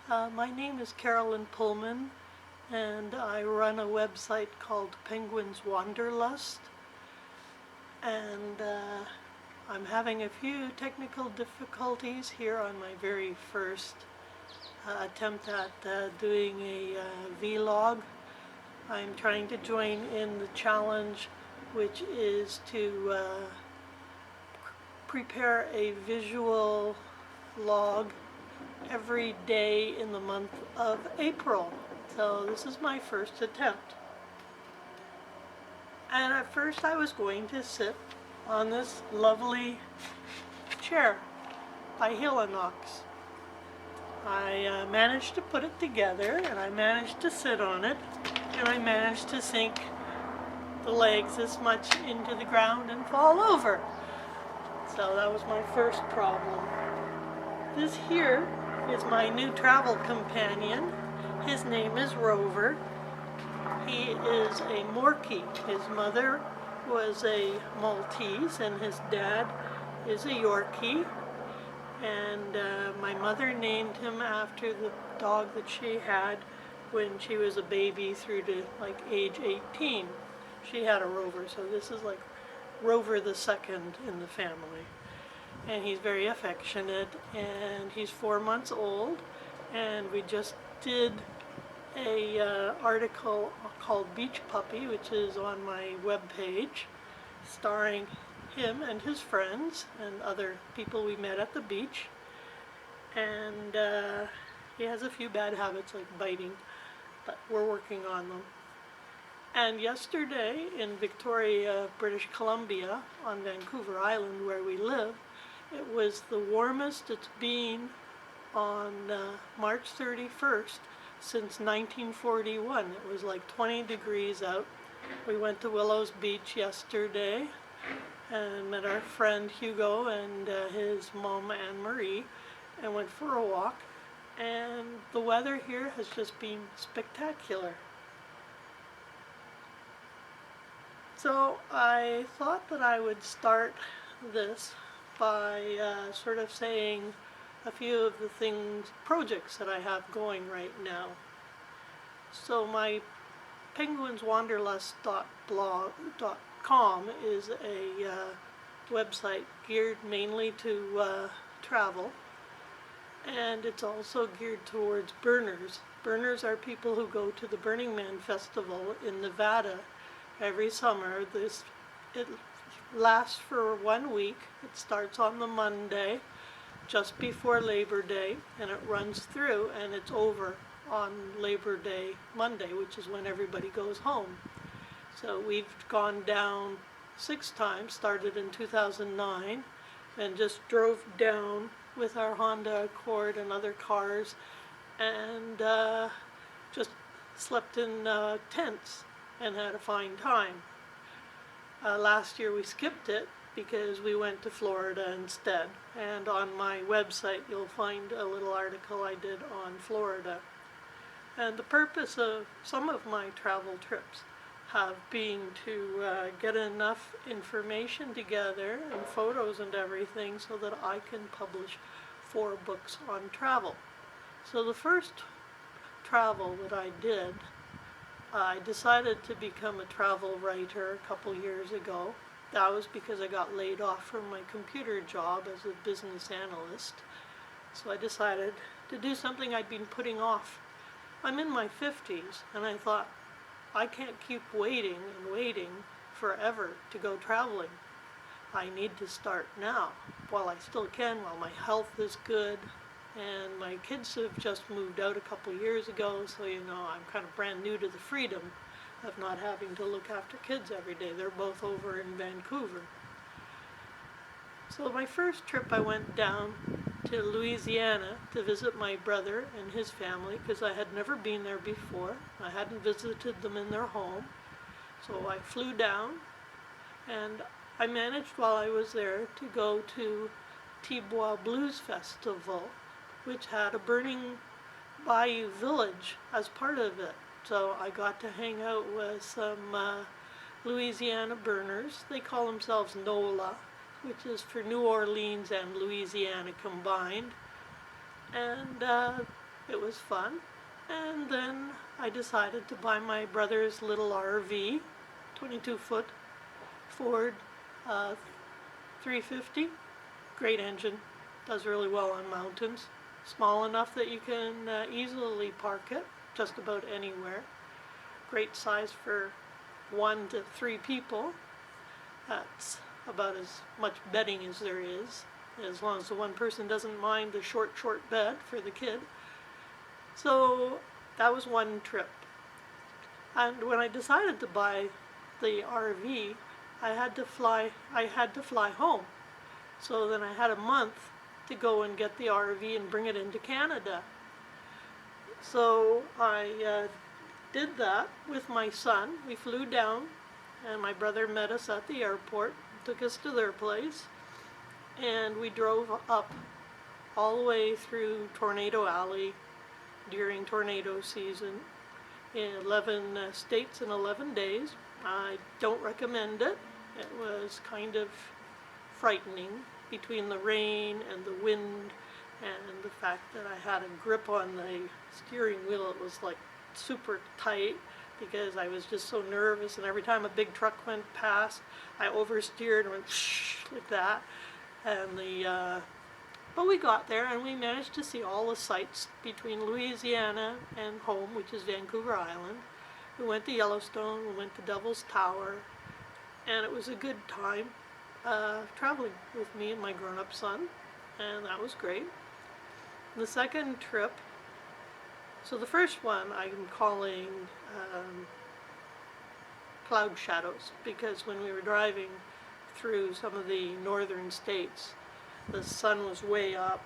My name is Carolyn Pullman, and I run a website called Wanderlust. And I'm having a few technical difficulties here on my very first attempt at doing a vlog. I'm trying to join in the challenge, which is to prepare a visual log every day in the month of April. So this is my first attempt. And at first I was going to sit on this lovely chair by Hillanox. I managed to put it together, and I managed to sit on it, and I managed to sink the legs this much into the ground and fall over. So that was my first problem. This here is my new travel companion. His name is Rover. He is a Morkie. His mother was a Maltese and his dad is a Yorkie. And my mother named him after the dog that she had when she was a baby through to like age 18. She had a Rover, so this is like Rover the second in the family. And he's very affectionate, and he's 4 months old, and we just did a article called Beach Puppy, which is on my webpage, starring him and his friends and other people we met at the beach. And he has a few bad habits like biting, but we're working on them. And yesterday in Victoria, British Columbia, on Vancouver Island where we live, it was the warmest it's been on March 31st since 1941. It was like 20 degrees out. We went to Willows Beach yesterday and met our friend Hugo and his mom Anne-Marie and went for a walk. And the weather here has just been spectacular. So I thought that I would start this by sort of saying a few of the projects that I have going right now. So my penguinswanderlust.com is a website geared mainly to travel, and it's also geared towards burners. Burners are people who go to the Burning Man Festival in Nevada every summer. It lasts for 1 week. It starts on the Monday just before Labor Day, and it runs through, and it's over on Labor Day Monday, which is when everybody goes home. So we've gone down 6 times, started in 2009, and just drove down with our Honda Accord and other cars, and just slept in tents and had a fine time. Last year we skipped it because we went to Florida instead, and on my website you'll find a little article I did on Florida. And the purpose of some of my travel trips have been to get enough information together and photos and everything so that I can publish 4 books on travel. So the first travel that I did, I decided to become a travel writer a couple years ago. That was because I got laid off from my computer job as a business analyst. So I decided to do something I'd been putting off. I'm in my 50s, and I thought, I can't keep waiting and waiting forever to go traveling. I need to start now, while I still can, while my health is good. And my kids have just moved out a couple years ago, so I'm kind of brand new to the freedom of not having to look after kids every day. They're both over in Vancouver. So my first trip I went down to Louisiana to visit my brother and his family because I had never been there before. I hadn't visited them in their home. So I flew down, and I managed while I was there to go to Tibois Blues Festival, which had a burning bayou village as part of it. So I got to hang out with some Louisiana burners. They call themselves NOLA, which is for New Orleans and Louisiana combined. And It was fun. And then I decided to buy my brother's little RV, 22-foot Ford 350. Great engine, does really well on mountains. Small enough that you can easily park it just about anywhere. Great size for 1 to 3 people. That's about as much bedding as there is, as long as the one person doesn't mind the short bed for the kid. So that was one trip. And when I decided to buy the RV, I had to fly home. So then I had a month to go and get the RV and bring it into Canada. So I did that with my son. We flew down, and my brother met us at the airport, took us to their place, and we drove up all the way through Tornado Alley during tornado season in 11 states in 11 days. I don't recommend it. It was kind of frightening between the rain and the wind and the fact that I had a grip on the steering wheel. It was like super tight because I was just so nervous, and every time a big truck went past, I oversteered and went like that. And but we got there and we managed to see all the sights between Louisiana and home, which is Vancouver Island. We went to Yellowstone, we went to Devil's Tower, and it was a good time traveling with me and my grown-up son, and that was great. The second trip, so the first one I'm calling cloud shadows, because when we were driving through some of the northern states, the sun was way up,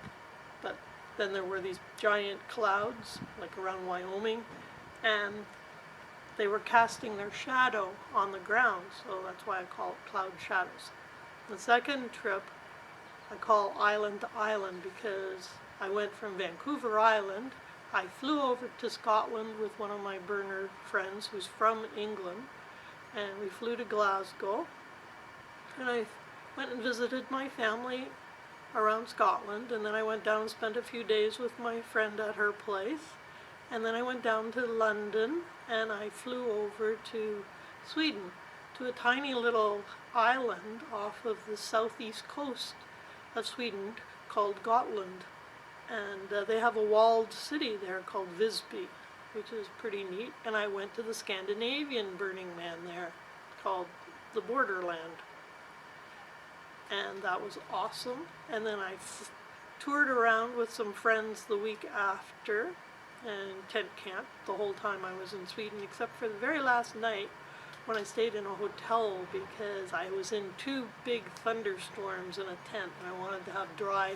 but then there were these giant clouds, like around Wyoming, and they were casting their shadow on the ground, so that's why I call it cloud shadows. The second trip I call island to island because I went from Vancouver Island. I flew over to Scotland with one of my burner friends who's from England, and we flew to Glasgow, and I went and visited my family around Scotland, and then I went down and spent a few days with my friend at her place, and then I went down to London and I flew over to Sweden, to a tiny little island off of the southeast coast of Sweden called Gotland, and they have a walled city there called Visby, which is pretty neat. And I went to the Scandinavian Burning Man there called the Borderland, and that was awesome. And then I toured around with some friends the week after and tent camped the whole time I was in Sweden, except for the very last night when I stayed in a hotel because I was in 2 big thunderstorms in a tent, and I wanted to have dry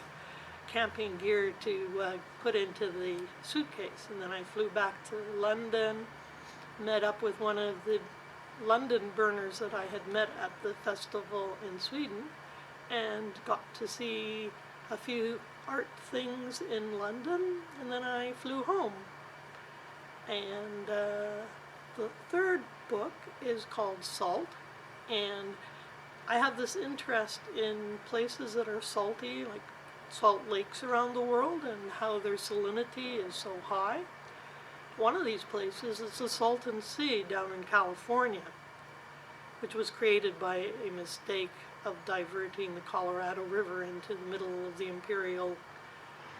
camping gear to put into the suitcase. And then I flew back to London, met up with one of the London burners that I had met at the festival in Sweden, and got to see a few art things in London, and then I flew home. And the third book is called Salt, and I have this interest in places that are salty, like salt lakes around the world, and how their salinity is so high. One of these places is the Salton Sea down in California, which was created by a mistake of diverting the Colorado River into the middle of the Imperial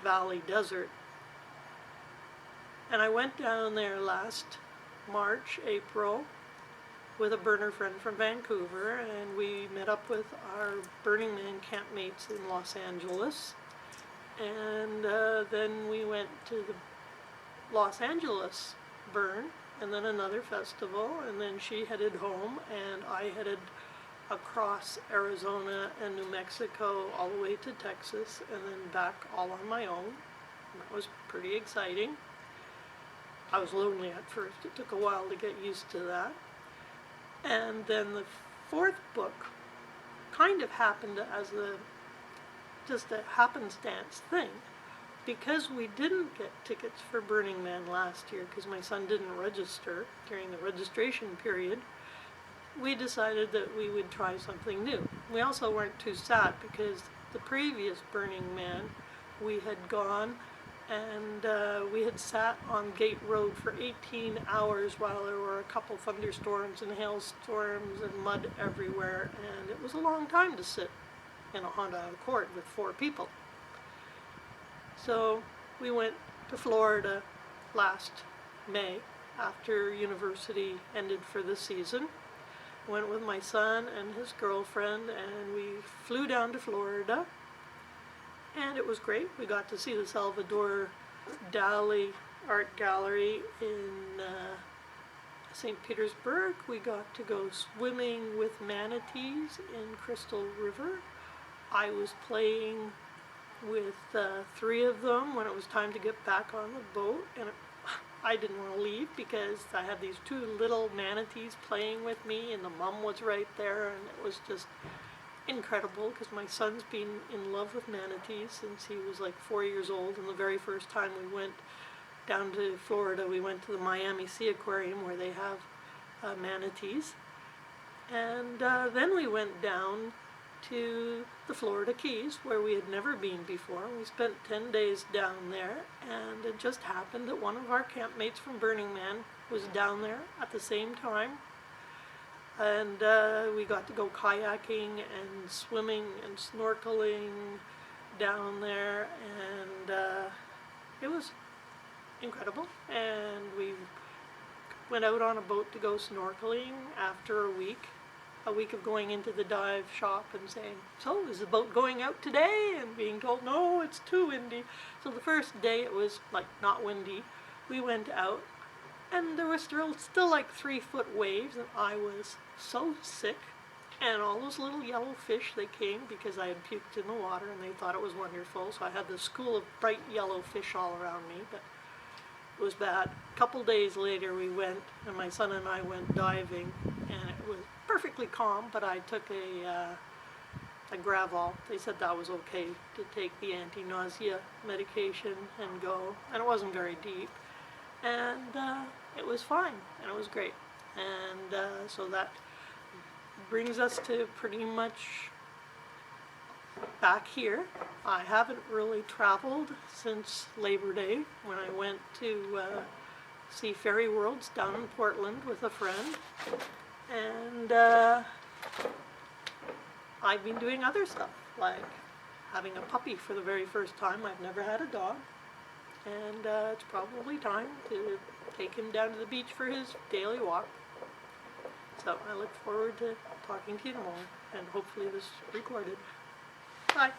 Valley Desert. And I went down there last March, April, with a burner friend from Vancouver, and we met up with our Burning Man campmates in Los Angeles, and then we went to the Los Angeles burn, and then another festival, and then she headed home, and I headed across Arizona and New Mexico all the way to Texas, and then back all on my own. And that was pretty exciting. I was lonely at first. It took a while to get used to that. And then the fourth book kind of happened as just a happenstance thing, because we didn't get tickets for Burning Man last year because my son didn't register during the registration period. We decided that we would try something new. We also weren't too sad because the previous Burning Man we had gone and we had sat on Gate Road for 18 hours while there were a couple thunderstorms and hailstorms and mud everywhere, and it was a long time to sit in a Honda Accord with 4 people. So we went to Florida last May after university ended for the season. Went with my son and his girlfriend, and we flew down to Florida, and it was great. We got to see the Salvador Dali Art Gallery in St. Petersburg. We got to go swimming with manatees in Crystal River. I was playing with 3 of them when it was time to get back on the boat, and I didn't want to leave because I had these 2 little manatees playing with me, and the mom was right there, and it was just incredible because my son's been in love with manatees since he was like 4 years old, and the very first time we went down to Florida, we went to the Miami Sea Aquarium where they have manatees, and then we went down to the Florida Keys where we had never been before. We spent 10 days down there, and it just happened that one of our campmates from Burning Man was down there at the same time, and we got to go kayaking and swimming and snorkeling down there, and it was incredible. And we went out on a boat to go snorkeling after a week of going into the dive shop and saying, "So, is the boat going out today?" and being told, "No, it's too windy." So the first day it was like not windy. We went out, and there was still like 3-foot waves, and I was so sick. And all those little yellow fish, they came because I had puked in the water, and they thought it was wonderful. So I had this school of bright yellow fish all around me, but it was bad. A couple days later we went, and my son and I went diving, and it was perfectly calm, but I took a Gravol. They said that was okay to take the anti-nausea medication and go, and it wasn't very deep, and it was fine, and it was great. And so that brings us to pretty much back here. I haven't really traveled since Labor Day when I went to see Fairy Worlds down in Portland with a friend, and I've been doing other stuff like having a puppy for the very first time. I've never had a dog, and it's probably time to take him down to the beach for his daily walk. So I look forward to talking to you tomorrow, and hopefully this is recorded. Bye.